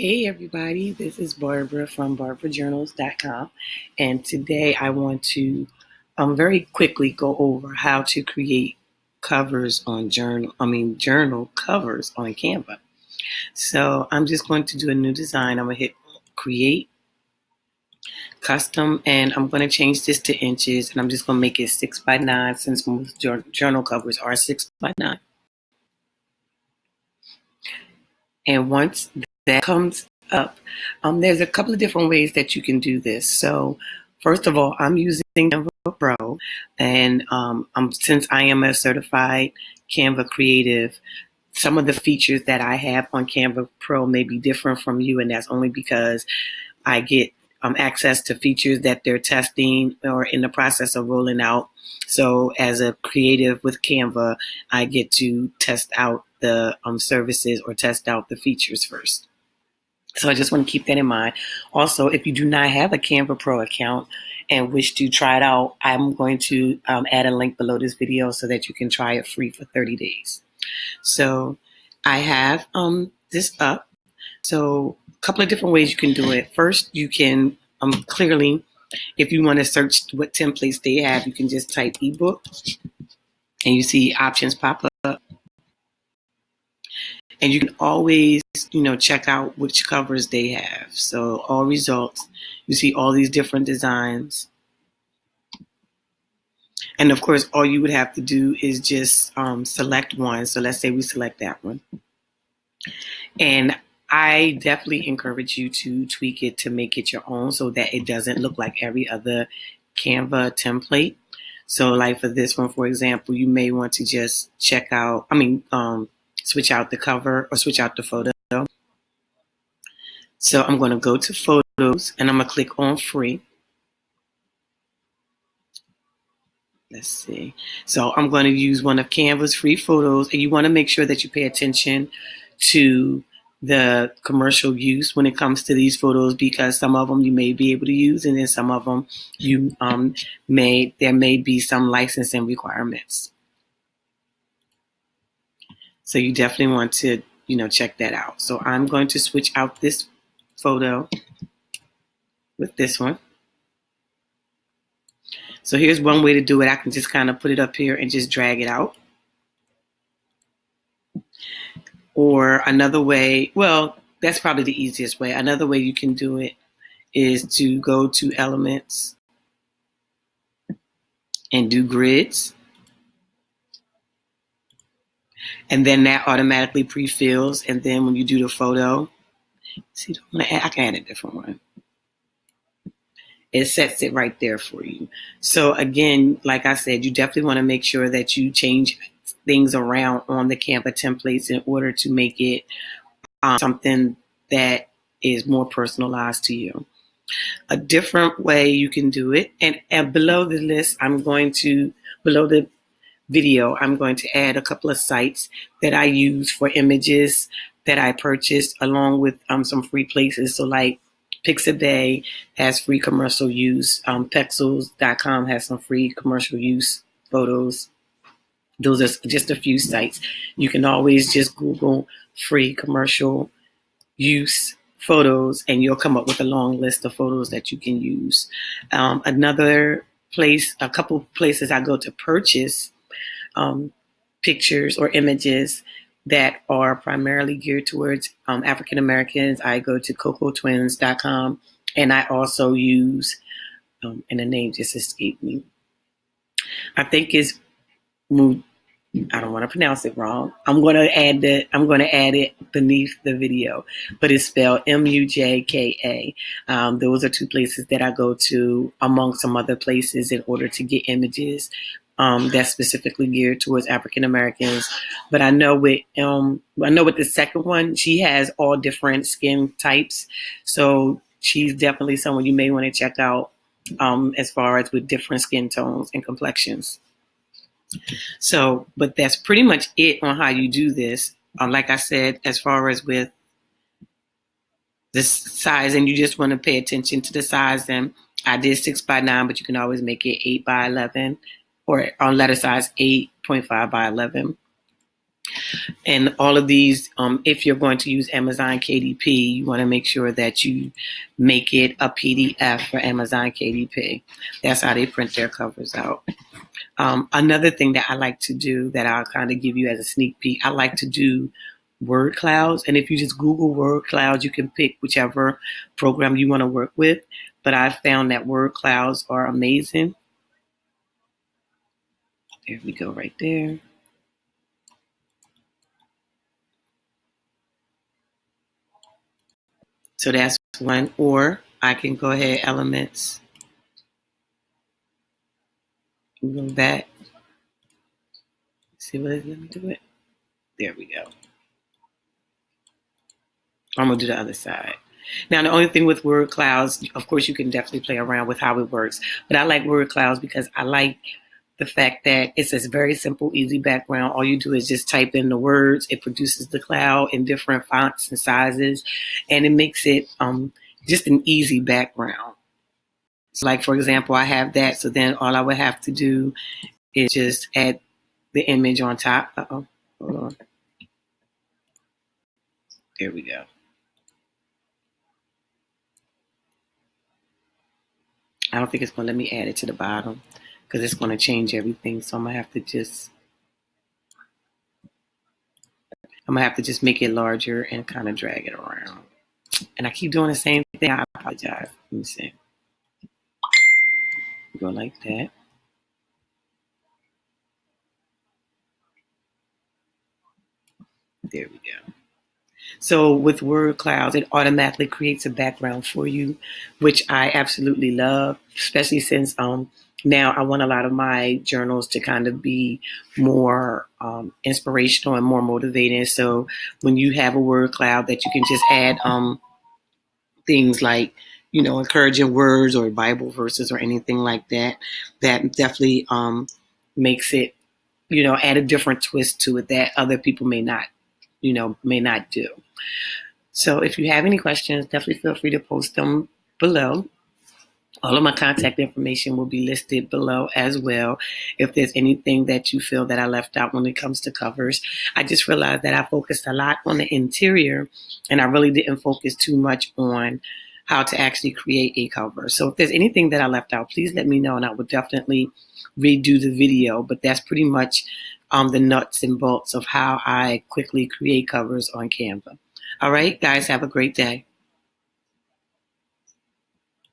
Hey everybody, this is Barbara from barbarajournals.com, and today I want to very quickly go over how to create covers on journal covers on Canva. So I'm just going to do a new design. I'm going to hit create custom, and I'm going to change this to inches, and I'm just going to make it 6x9 since most journal covers are 6x9. And once that comes up, there's a couple of different ways that you can do this. So first of all, I'm using Canva Pro, and since I am a certified Canva creative, some of the features that I have on Canva Pro may be different from you, and that's only because I get access to features that they're testing or in the process of rolling out. So as a creative with Canva, I get to test out the services or test out the features first. So I just want to keep that in mind. Also, if you do not have a Canva Pro account and wish to try it out, I'm going to add a link below this video so that you can try it free for 30 days. So I have this up. So a couple of different ways you can do it. First, you can clearly, if you want to search what templates they have, you can just type ebook and you see options pop up. And you can always, check out which covers they have. So all results, you see all these different designs. And of course, all you would have to do is just select one. So let's say we select that one. And I definitely encourage you to tweak it to make it your own so that it doesn't look like every other Canva template. So like for this one, for example, you may want to just switch out the cover or switch out the photo. So I'm going to go to photos and I'm going to click on free. Let's see. So I'm going to use one of Canva's free photos, and you want to make sure that you pay attention to the commercial use when it comes to these photos, because some of them you may be able to use, and then some of them there may be some licensing requirements. So you definitely want to check that out. So I'm going to switch out this photo with this one. So here's one way to do it. I can just kind of put it up here and just drag it out. Or another way, well, that's probably the easiest way. Another way you can do it is to go to elements and do grids. And then that automatically pre-fills. And then when you do the photo, see, I can add a different one. It sets it right there for you. So again, like I said, you definitely want to make sure that you change things around on the Canva templates in order to make it something that is more personalized to you. A different way you can do it, and below the list, below the video, I'm going to add a couple of sites that I use for images that I purchased along with some free places. So like Pixabay has free commercial use. Pexels.com has some free commercial use photos. Those are just a few sites. You can always just Google free commercial use photos and you'll come up with a long list of photos that you can use. Another place, a couple places I go to purchase pictures or images that are primarily geared towards African Americans. I go to cocotwins.com, and I also use, and the name just escaped me. I think it's I don't want to pronounce it wrong. I'm going to add it beneath the video, but it's spelled Mujka. Those are two places that I go to among some other places in order to get images that's specifically geared towards African Americans. But I know with the second one, she has all different skin types, so she's definitely someone you may want to check out as far as with different skin tones and complexions. So, but that's pretty much it on how you do this. Like I said, as far as with the size, and you just want to pay attention to the size. And I did 6x9, but you can always make it 8x11, or on letter size 8.5 by 11. And all of these, if you're going to use Amazon KDP, you want to make sure that you make it a PDF for Amazon KDP. That's how they print their covers out. Another thing that I like to do that I'll kind of give you as a sneak peek, I like to do word clouds. And if you just Google word clouds, you can pick whichever program you want to work with. But I've found that word clouds are amazing. There we go, right there. So that's one. Or I can go ahead, elements, go back. See what it is? Let me do it. There we go. I'm gonna do the other side. Now, the only thing with word clouds, of course, you can definitely play around with how it works. But I like word clouds because I like the fact that it's a very simple, easy background. All you do is just type in the words. It produces the cloud in different fonts and sizes, and it makes it just an easy background. So like, for example, I have that. So then all I would have to do is just add the image on top. Uh-oh, hold on. There we go. I don't think it's going to let me add it to the bottom because it's going to change everything. So I'm going to have to just make it larger and kind of drag it around. And I keep doing the same thing. I apologize. Let me see. Go like that. There we go. So with word clouds, it automatically creates a background for you, which I absolutely love, especially since now I want a lot of my journals to kind of be more inspirational and more motivating. So when you have a word cloud that you can just add things like, encouraging words or Bible verses or anything like that, that definitely makes it, add a different twist to it that other people may not do. So if you have any questions, definitely feel free to post them below. All of my contact information will be listed below as well. If there's anything that you feel that I left out when it comes to covers, I just realized that I focused a lot on the interior and I really didn't focus too much on how to actually create a cover. So if there's anything that I left out, please let me know and I will definitely redo the video. But that's pretty much the nuts and bolts of how I quickly create covers on Canva. All right, guys, have a great day.